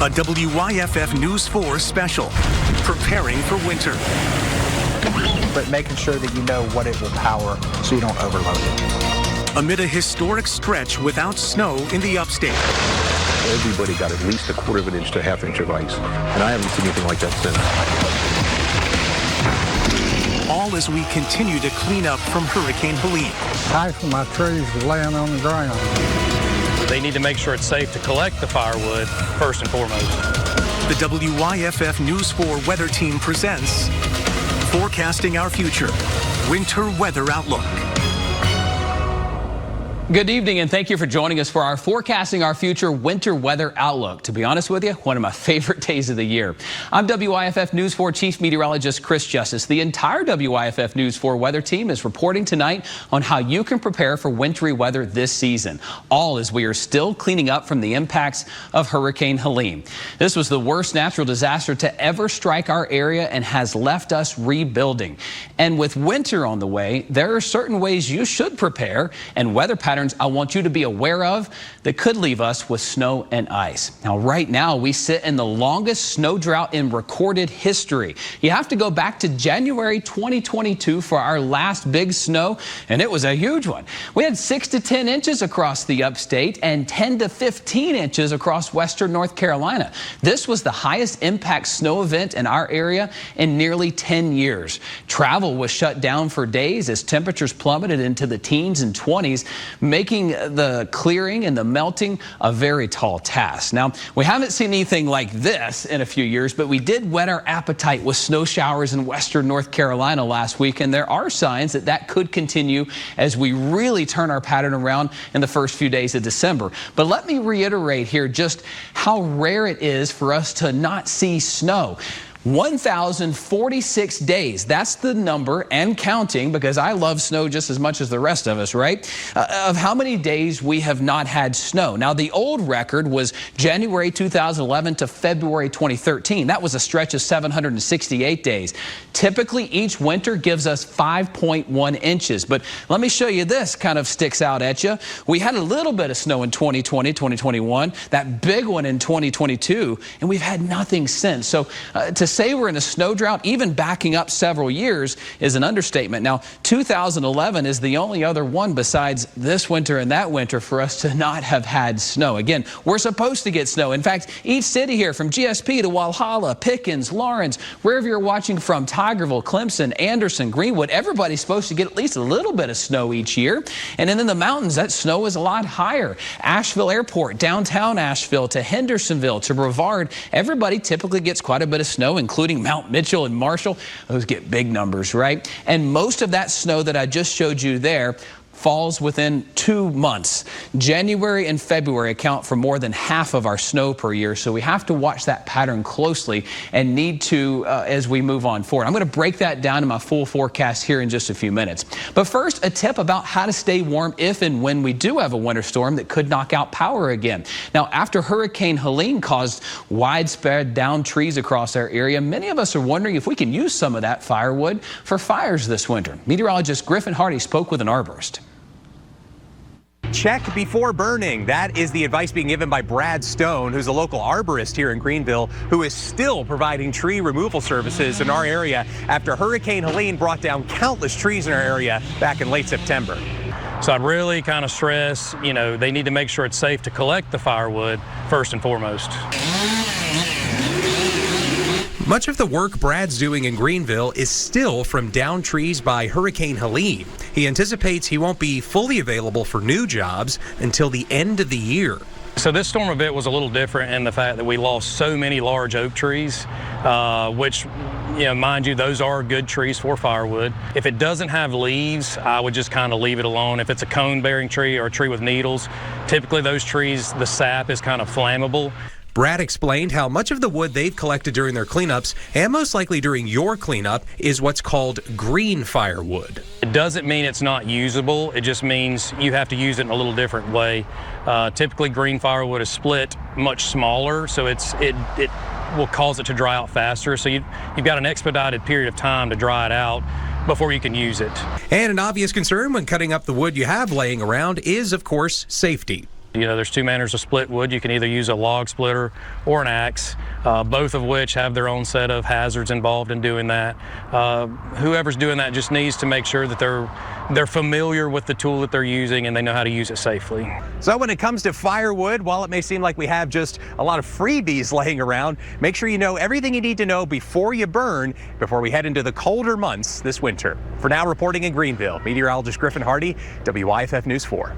A WYFF News 4 special, preparing for winter. But making sure that you know what it will power so you don't overload it. Amid a historic stretch without snow in the upstate. Everybody got at least a quarter of an inch to a half inch of ice, and I haven't seen anything like that since. All as we continue to clean up from Hurricane Helene. Half of my trees are laying on the ground. They need to make sure it's safe to collect the firewood, first and foremost. The WYFF News 4 weather team presents Forecasting Our Future, Winter Weather Outlook. Good evening, and thank you for joining us for our Forecasting Our Future Winter Weather Outlook. To be honest with you, one of my favorite days of the year. I'm WYFF News 4 Chief Meteorologist Chris Justice. The entire WYFF News 4 weather team is reporting tonight on how you can prepare for wintry weather this season, all as we are still cleaning up from the impacts of Hurricane Helene. This was the worst natural disaster to ever strike our area and has left us rebuilding. And with winter on the way, there are certain ways you should prepare and weather patterns I want you to be aware of that could leave us with snow and ice. Now, right now, we sit in the longest snow drought in recorded history. You have to go back to January 2022 for our last big snow, and it was a huge one. We had 6 to 10 inches across the upstate and 10 to 15 inches across western North Carolina. This was the highest impact snow event in our area in nearly 10 years. Travel was shut down for days as temperatures plummeted into the teens and 20s, making the clearing and the melting a very tall task. Now, we haven't seen anything like this in a few years, but we did whet our appetite with snow showers in western North Carolina last week, and there are signs that that could continue as we really turn our pattern around in the first few days of December. But let me reiterate here just how rare it is for us to not see snow. 1,046 days. That's the number, and counting, because I love snow just as much as the rest of us, right? Of how many days we have not had snow. Now, the old record was January 2011 to February 2013. That was a stretch of 768 days. Typically, each winter gives us 5.1 inches. But let me show you this kind of sticks out at you. We had a little bit of snow in 2020, 2021, that big one in 2022, and we've had nothing since. So to say we're in a snow drought, even backing up several years, is an understatement. Now, 2011 is the only other one besides this winter and that winter for us to not have had snow. Again, we're supposed to get snow. In fact, each city here, from GSP to Walhalla, Pickens, Lawrence, wherever you're watching from, Tigerville, Clemson, Anderson, Greenwood, everybody's supposed to get at least a little bit of snow each year. And then in the mountains, that snow is a lot higher. Asheville Airport, downtown Asheville, to Hendersonville, to Brevard, everybody typically gets quite a bit of snow, including Mount Mitchell and Marshall. Those get big numbers, right? And most of that snow that I just showed you there falls within 2 months. January and February account for more than half of our snow per year, so we have to watch that pattern closely and need to as we move on forward. I'm going to break that down in my full forecast here in just a few minutes. But first, a tip about how to stay warm if and when we do have a winter storm that could knock out power again. Now, after Hurricane Helene caused widespread downed trees across our area, many of us are wondering if we can use some of that firewood for fires this winter. Meteorologist Griffin Hardy spoke with an arborist. Check before burning. That is the advice being given by Brad Stone, who's a local arborist here in Greenville, who is still providing tree removal services in our area after Hurricane Helene brought down countless trees in our area back in late September. So I'd really kind of stress, they need to make sure it's safe to collect the firewood, first and foremost. Much of the work Brad's doing in Greenville is still from downed trees by Hurricane Helene. He anticipates he won't be fully available for new jobs until the end of the year. So this storm event was a little different in the fact that we lost so many large oak trees, which, mind you, those are good trees for firewood. If it doesn't have leaves, I would just kind of leave it alone. If it's a cone-bearing tree or a tree with needles, typically those trees, the sap is kind of flammable. Brad explained how much of the wood they've collected during their cleanups, and most likely during your cleanup, is what's called green firewood. It doesn't mean it's not usable. It just means you have to use it in a little different way. Typically, green firewood is split much smaller, so it will cause it to dry out faster. So you've got an expedited period of time to dry it out before you can use it. And an obvious concern when cutting up the wood you have laying around is, of course, safety. You know, there's two manners of split wood. You can either use a log splitter or an axe, both of which have their own set of hazards involved in doing that. Whoever's doing that just needs to make sure that they're familiar with the tool that they're using and they know how to use it safely. So when it comes to firewood, while it may seem like we have just a lot of freebies laying around, make sure you know everything you need to know before you burn, before we head into the colder months this winter. For now, reporting in Greenville, meteorologist Griffin Hardy, WYFF News 4.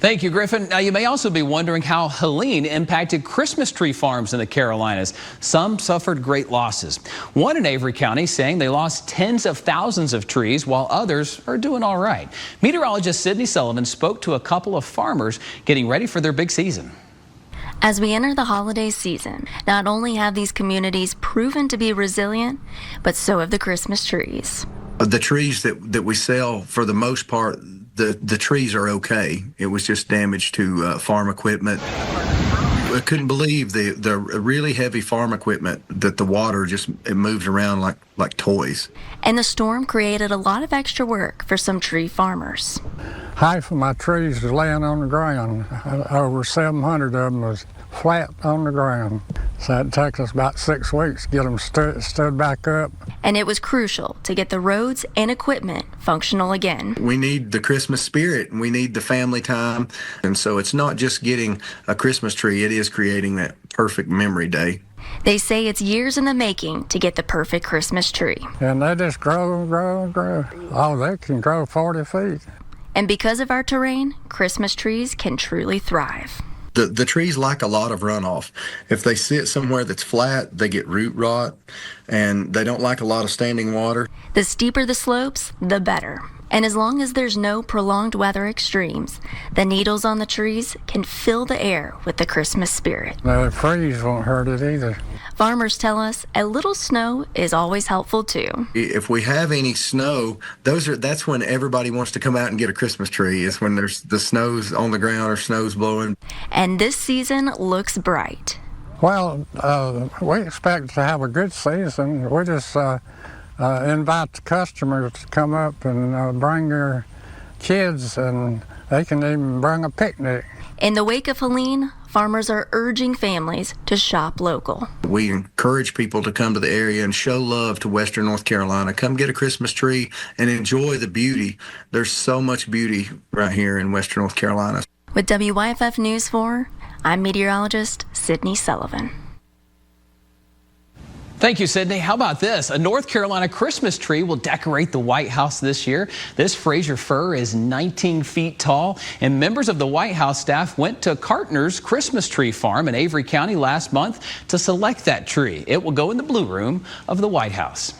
Thank you, Griffin. Now, you may also be wondering how Helene impacted Christmas tree farms in the Carolinas. Some suffered great losses. One in Avery County saying they lost tens of thousands of trees, while others are doing all right. Meteorologist Sydney Sullivan spoke to a couple of farmers getting ready for their big season. As we enter the holiday season, not only have these communities proven to be resilient, but so have the Christmas trees. The trees that we sell, for the most part, the trees are okay. It was just damage to farm equipment. I couldn't believe the really heavy farm equipment that the water it moved around like toys. And the storm created a lot of extra work for some tree farmers. Half of my trees was laying on the ground. Over 700 of them was flat on the ground. So it took us about 6 weeks to get them stood back up. And it was crucial to get the roads and equipment functional again. We need the Christmas spirit and we need the family time. And so it's not just getting a Christmas tree, it is creating that perfect memory day. They say it's years in the making to get the perfect Christmas tree. And they just grow and grow and grow. Oh, they can grow 40 feet. And because of our terrain, Christmas trees can truly thrive. The trees like a lot of runoff. If they sit somewhere that's flat, they get root rot, and they don't like a lot of standing water. The steeper the slopes, the better. And as long as there's no prolonged weather extremes, the needles on the trees can fill the air with the Christmas spirit. The freeze won't hurt it either. Farmers tell us a little snow is always helpful too. If we have any snow, that's when everybody wants to come out and get a Christmas tree, is when there's the snow's on the ground or snow's blowing. And this season looks bright. Well, we expect to have a good season. We just invite the customers to come up and bring their kids, and they can even bring a picnic. In the wake of Helene, farmers are urging families to shop local. We encourage people to come to the area and show love to Western North Carolina. Come get a Christmas tree and enjoy the beauty. There's so much beauty right here in Western North Carolina. With WYFF News 4, I'm meteorologist Sydney Sullivan. Thank you, Sydney. How about this? A North Carolina Christmas tree will decorate the White House this year. This Fraser fir is 19 feet tall, and members of the White House staff went to Cartner's Christmas tree farm in Avery County last month to select that tree. It will go in the blue room of the White House.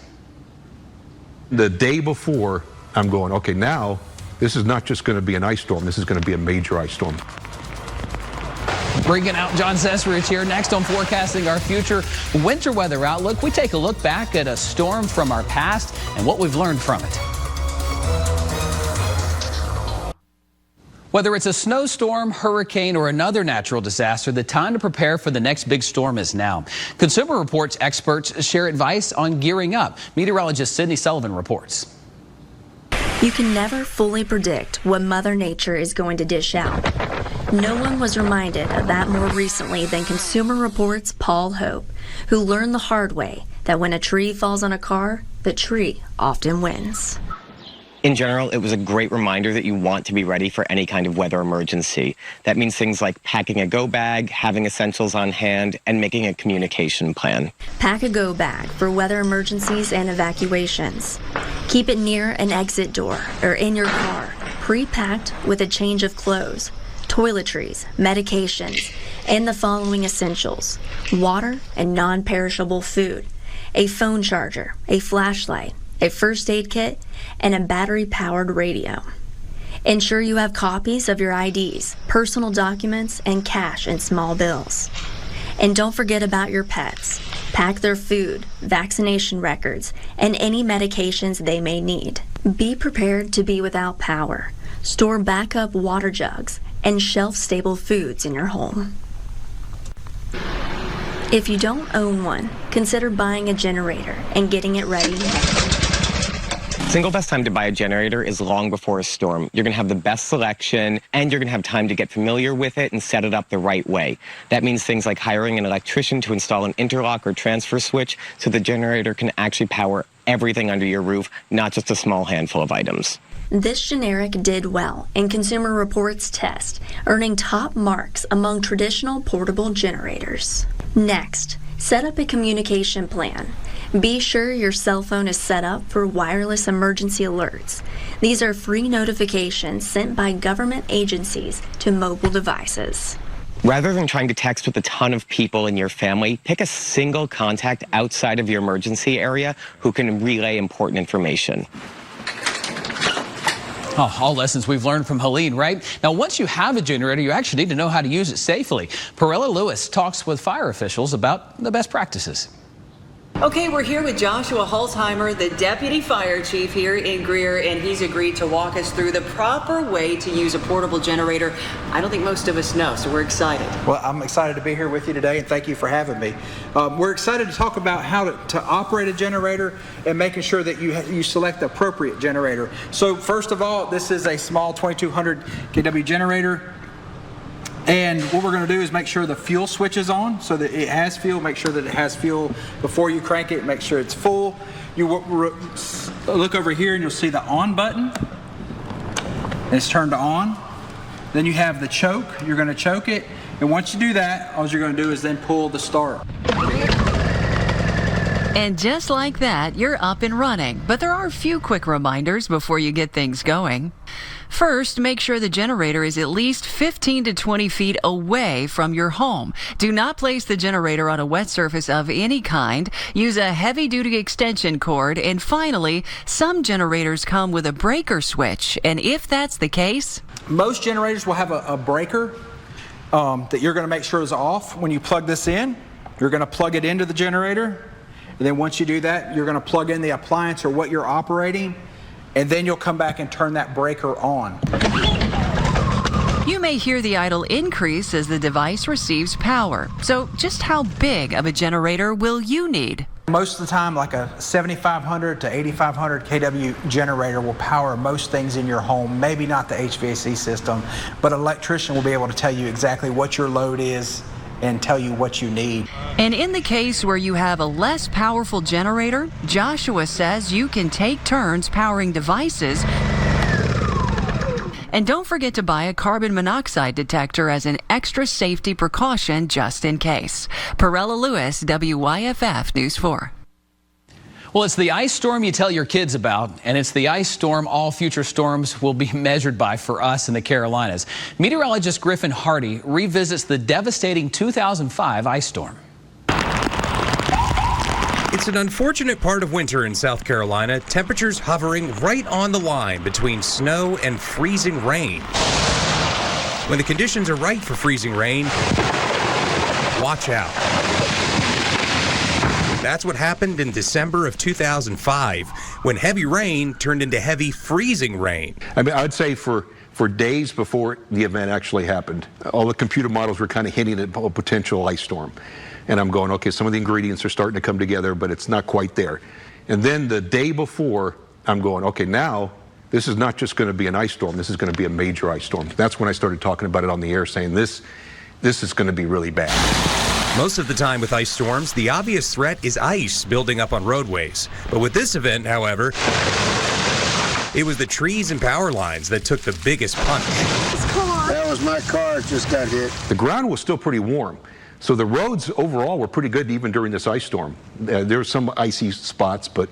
The day before, I'm going, okay, now this is not just going to be an ice storm. This is going to be a major ice storm. Bringing out John Cesarich here. Next on Forecasting Our Future Winter Weather Outlook, we take a look back at a storm from our past and what we've learned from it. Whether it's a snowstorm, hurricane, or another natural disaster, the time to prepare for the next big storm is now. Consumer Reports experts share advice on gearing up. Meteorologist Sydney Sullivan reports. You can never fully predict what Mother Nature is going to dish out. No one was reminded of that more recently than Consumer Reports' Paul Hope, who learned the hard way that when a tree falls on a car, the tree often wins. In general, it was a great reminder that you want to be ready for any kind of weather emergency. That means things like packing a go bag, having essentials on hand, and making a communication plan. Pack a go bag for weather emergencies and evacuations. Keep it near an exit door or in your car, pre-packed with a change of clothes, toiletries, medications, and the following essentials: water and non-perishable food, a phone charger, a flashlight, a first aid kit, and a battery-powered radio. Ensure you have copies of your IDs, personal documents, and cash and small bills. And don't forget about your pets. Pack their food, vaccination records, and any medications they may need. Be prepared to be without power. Store backup water jugs and shelf-stable foods in your home. If you don't own one, consider buying a generator and getting it ready now. Single best time to buy a generator is long before a storm. You're going to have the best selection, and you're going to have time to get familiar with it and set it up the right way. That means things like hiring an electrician to install an interlock or transfer switch so the generator can actually power everything under your roof, not just a small handful of items. This generic did well in Consumer Reports test, earning top marks among traditional portable generators. Next, set up a communication plan. Be sure your cell phone is set up for wireless emergency alerts. These are free notifications sent by government agencies to mobile devices. Rather than trying to text with a ton of people in your family, pick a single contact outside of your emergency area who can relay important information. Oh, all lessons we've learned from Helene, right? Now, once you have a generator, you actually need to know how to use it safely. Perella Lewis talks with fire officials about the best practices. Okay, we're here with Joshua Holzheimer, the Deputy Fire Chief here in Greer, and he's agreed to walk us through the proper way to use a portable generator. I don't think most of us know, so we're excited. Well, I'm excited to be here with you today, and thank you for having me. We're excited to talk about how to operate a generator and making sure that you select the appropriate generator. So first of all, this is a small 2200 kW generator. And what we're going to do is make sure the fuel switch is on so that it has fuel. Make sure that it has fuel before you crank it. Make sure it's full. You look over here and you'll see the on button. It's turned on. Then you have the choke. You're going to choke it. And once you do that, all you're going to do is then pull the start. And just like that, you're up and running. But there are a few quick reminders before you get things going. First, make sure the generator is at least 15 to 20 feet away from your home. Do not place the generator on a wet surface of any kind. Use a heavy-duty extension cord. And finally, some generators come with a breaker switch. And if that's the case, most generators will have a breaker that you're going to make sure is off. When you plug this in, you're going to plug it into the generator. And then once you do that, you're going to plug in the appliance or what you're operating. And then you'll come back and turn that breaker on. You may hear the idle increase as the device receives power. So just how big of a generator will you need? Most of the time, like a 7,500 to 8,500 kW generator will power most things in your home, maybe not the HVAC system, but an electrician will be able to tell you exactly what your load is and tell you what you need. And in the case where you have a less powerful generator, Joshua says you can take turns powering devices. And don't forget to buy a carbon monoxide detector as an extra safety precaution just in case. Perella Lewis, WYFF News 4. Well, it's the ice storm you tell your kids about, and it's the ice storm all future storms will be measured by for us in the Carolinas. Meteorologist Griffin Hardy revisits the devastating 2005 ice storm. It's an unfortunate part of winter in South Carolina, temperatures hovering right on the line between snow and freezing rain. When the conditions are right for freezing rain, watch out. That's what happened in December of 2005, when heavy rain turned into heavy freezing rain. I mean, I'd say for days before the event actually happened, all the computer models were kind of hinting at a potential ice storm. And I'm going, okay, some of the ingredients are starting to come together, but it's not quite there. And then the day before, I'm going, okay, now this is not just going to be an ice storm, this is going to be a major ice storm. That's when I started talking about it on the air, saying this is going to be really bad. Most of the time with ice storms, the obvious threat is ice building up on roadways. But with this event, however, it was the trees and power lines that took the biggest punch. That was my car, just got hit. The ground was still pretty warm. So the roads overall were pretty good even during this ice storm. There were some icy spots, but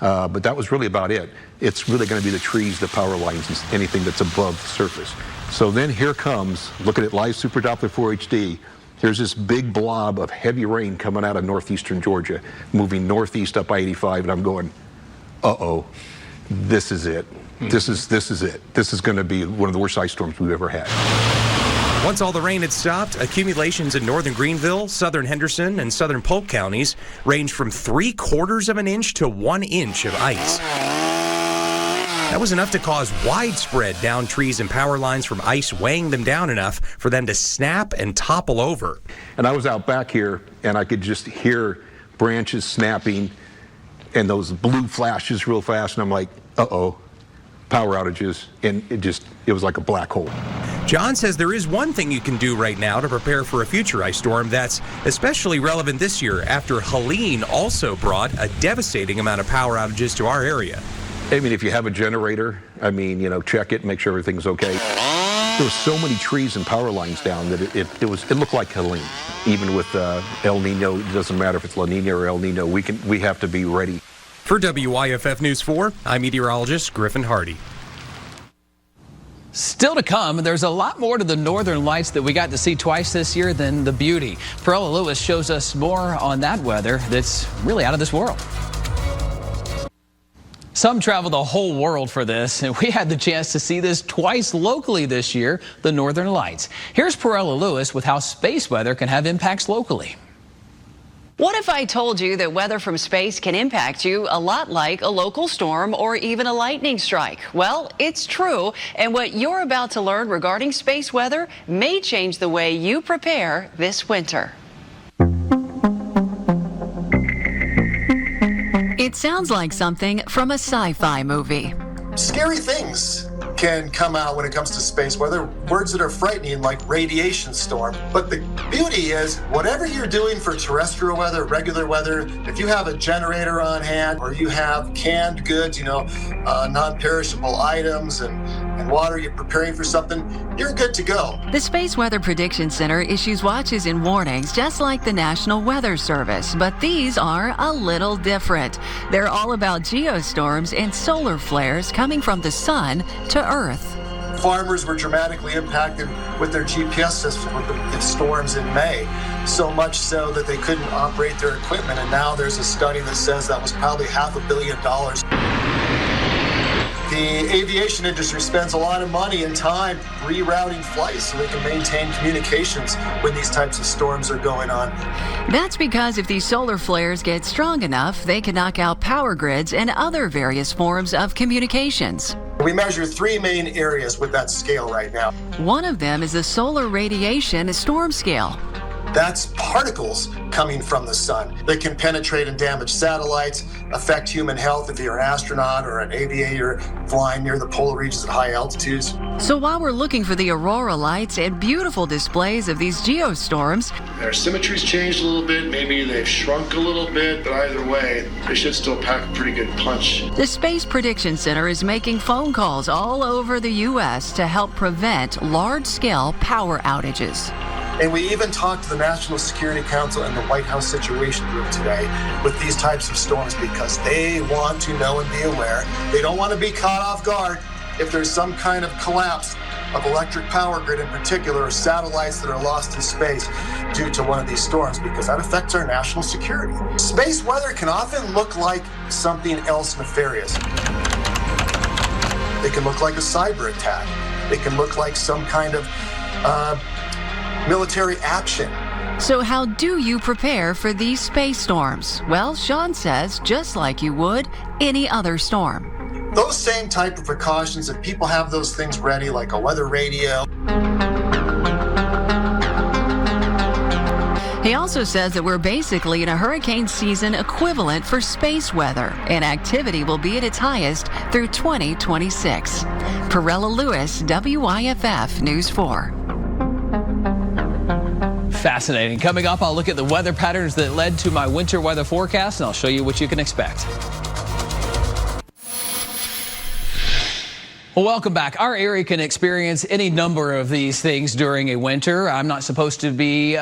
that was really about it. It's really going to be the trees, the power lines, and anything that's above the surface. So then here comes, look at it live Super Doppler 4 HD. There's this big blob of heavy rain coming out of northeastern Georgia, moving northeast up I-85, and I'm going, uh-oh, this is it. This is it. This is going to be one of the worst ice storms we've ever had. Once all the rain had stopped, accumulations in northern Greenville, southern Henderson, and southern Polk counties ranged from 3/4 of an inch to 1 inch of ice. That was enough to cause widespread downed trees and power lines from ice weighing them down enough for them to snap and topple over. And I was out back here, and I could just hear branches snapping and those blue flashes real fast, and I'm like, power outages, and it was like a black hole. John says there is one thing you can do right now to prepare for a future ice storm that's especially relevant this year after Helene also brought a devastating amount of power outages to our area. I mean, if you have a generator, check it, make sure everything's okay. There were so many trees and power lines down that it looked like Helene. Even with El Nino, it doesn't matter if it's La Nina or El Nino, we have to be ready. For WYFF News 4, I'm meteorologist Griffin Hardy. Still to come, there's a lot more to the northern lights that we got to see twice this year than the beauty. Perella Lewis shows us more on that weather that's really out of this world. Some travel the whole world for this, and we had the chance to see this twice locally this year, the northern lights. Here's Perella Lewis with how space weather can have impacts locally. What if I told you that weather from space can impact you a lot like a local storm or even a lightning strike? Well, it's true, and what you're about to learn regarding space weather may change the way you prepare this winter. It sounds like something from a sci-fi movie. Scary things can come out when it comes to space weather, words that are frightening like radiation storm. But the beauty is, whatever you're doing for terrestrial weather, regular weather, if you have a generator on hand or you have canned goods, non-perishable items and water, you're preparing for something, you're good to go. The Space Weather Prediction Center issues watches and warnings just like the National Weather Service, but these are a little different. They're all about geostorms and solar flares coming from the sun to Earth. Farmers were dramatically impacted with their GPS system with the storms in May, so much so that they couldn't operate their equipment, and now there's a study that says that was probably $500 million. The aviation industry spends a lot of money and time rerouting flights so they can maintain communications when these types of storms are going on. That's because if these solar flares get strong enough, they can knock out power grids and other various forms of communications. We measure 3 main areas with that scale right now. One of them is the solar radiation storm scale. That's particles coming from the sun that can penetrate and damage satellites, affect human health if you're an astronaut or an aviator flying near the polar regions at high altitudes. So while we're looking for the aurora lights and beautiful displays of these geostorms, their symmetry's changed a little bit, maybe they've shrunk a little bit, but either way, they should still pack a pretty good punch. The Space Prediction Center is making phone calls all over the U.S. to help prevent large-scale power outages. And we even talked to the National Security Council and the White House Situation Group today with these types of storms because they want to know and be aware. They don't want to be caught off guard if there's some kind of collapse of electric power grid in particular, or satellites that are lost in space due to one of these storms, because that affects our national security. Space weather can often look like something else nefarious. They can look like a cyber attack. They can look like some kind of military action. So how do you prepare for these space storms? Well, Sean says, just like you would any other storm. Those same type of precautions, if people have those things ready, like a weather radio. He also says that we're basically in a hurricane season equivalent for space weather, and activity will be at its highest through 2026. Perella Lewis, WYFF News 4. Fascinating. Coming up, I'll look at the weather patterns that led to my winter weather forecast, and I'll show you what you can expect. Well, welcome back. Our area can experience any number of these things during a winter. I'm not supposed to be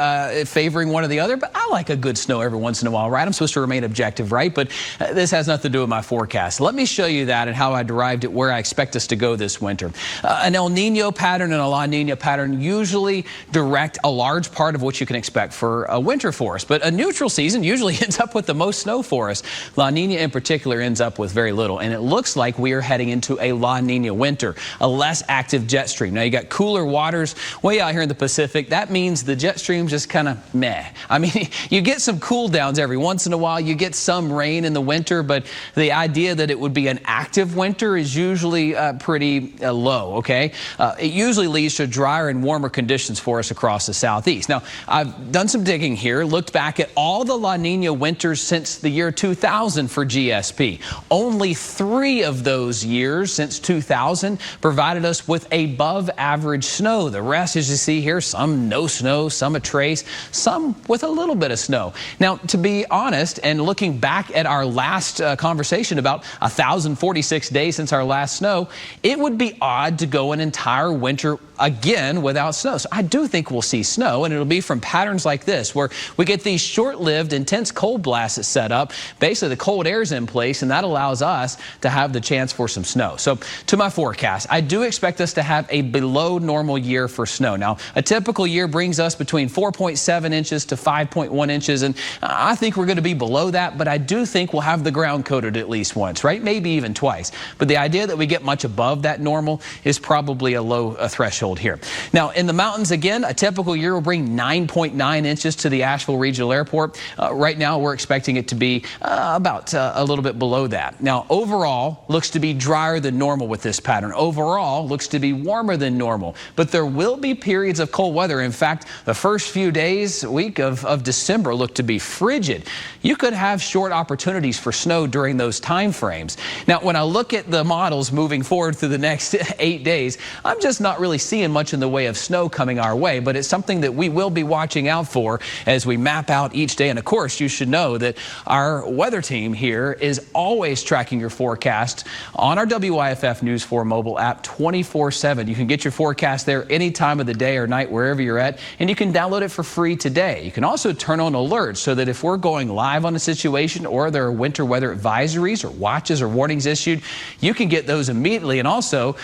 favoring one or the other, but I like a good snow every once in a while, right? I'm supposed to remain objective, right? But this has nothing to do with my forecast. Let me show you that and how I derived it, where I expect us to go this winter. An El Nino pattern and a La Nina pattern usually direct a large part of what you can expect for a winter for us. But a neutral season usually ends up with the most snow for us. La Nina in particular ends up with very little. And it looks like we are heading into a La Nina winter. A less active jet stream. Now you got cooler waters way out here in the Pacific. That means the jet stream just kind of meh. I mean, you get some cool downs every once in a while. You get some rain in the winter, but the idea that it would be an active winter is usually pretty low, okay? It usually leads to drier and warmer conditions for us across the southeast. Now, I've done some digging here, looked back at all the La Nina winters since the year 2000 for GSP. Only 3 of those years since 2000 provided us with above average snow. The rest, as you see here, some no snow, some a trace, some with a little bit of snow. Now, to be honest, and looking back at our last conversation about 1,046 days since our last snow, it would be odd to go an entire winter again without snow. So I do think we'll see snow, and it'll be from patterns like this, where we get these short-lived, intense cold blasts that set up. Basically, the cold air's in place, and that allows us to have the chance for some snow. So to my forecast, I do expect us to have a below normal year for snow. Now, a typical year brings us between 4.7 inches to 5.1 inches, and I think we're going to be below that, but I do think we'll have the ground coated at least once, right? Maybe even twice. But the idea that we get much above that normal is probably a low threshold here. Now, in the mountains, again, a typical year will bring 9.9 inches to the Asheville Regional Airport. Right now, we're expecting it to be about a little bit below that. Now, overall, looks to be drier than normal with this pattern. Overall, looks to be warmer than normal. But there will be periods of cold weather. In fact, the first few days, week of December look to be frigid. You could have short opportunities for snow during those time frames. Now, when I look at the models moving forward through the next 8 days, I'm just not really seeing much in the way of snow coming our way, but it's something that we will be watching out for as we map out each day. And of course, you should know that our weather team here is always tracking your forecast on our WYFF News 4 mobile app 24/7. You can get your forecast there any time of the day or night, wherever you're at, and you can download it for free today. You can also turn on alerts so that if we're going live on a situation or there are winter weather advisories or watches or warnings issued, you can get those immediately. And also,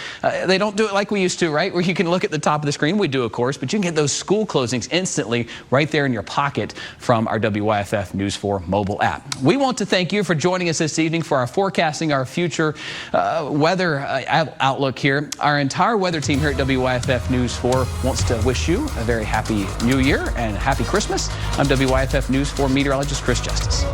they don't do it like we used to, right? Where you can look at the top of the screen. We do, of course, but you can get those school closings instantly right there in your pocket from our WYFF News 4 mobile app. We want to thank you for joining us this evening for our forecasting our future weather outlook here. Our entire weather team here at WYFF News 4 wants to wish you a very happy New Year and happy Christmas. I'm WYFF News 4 meteorologist Chris Justice.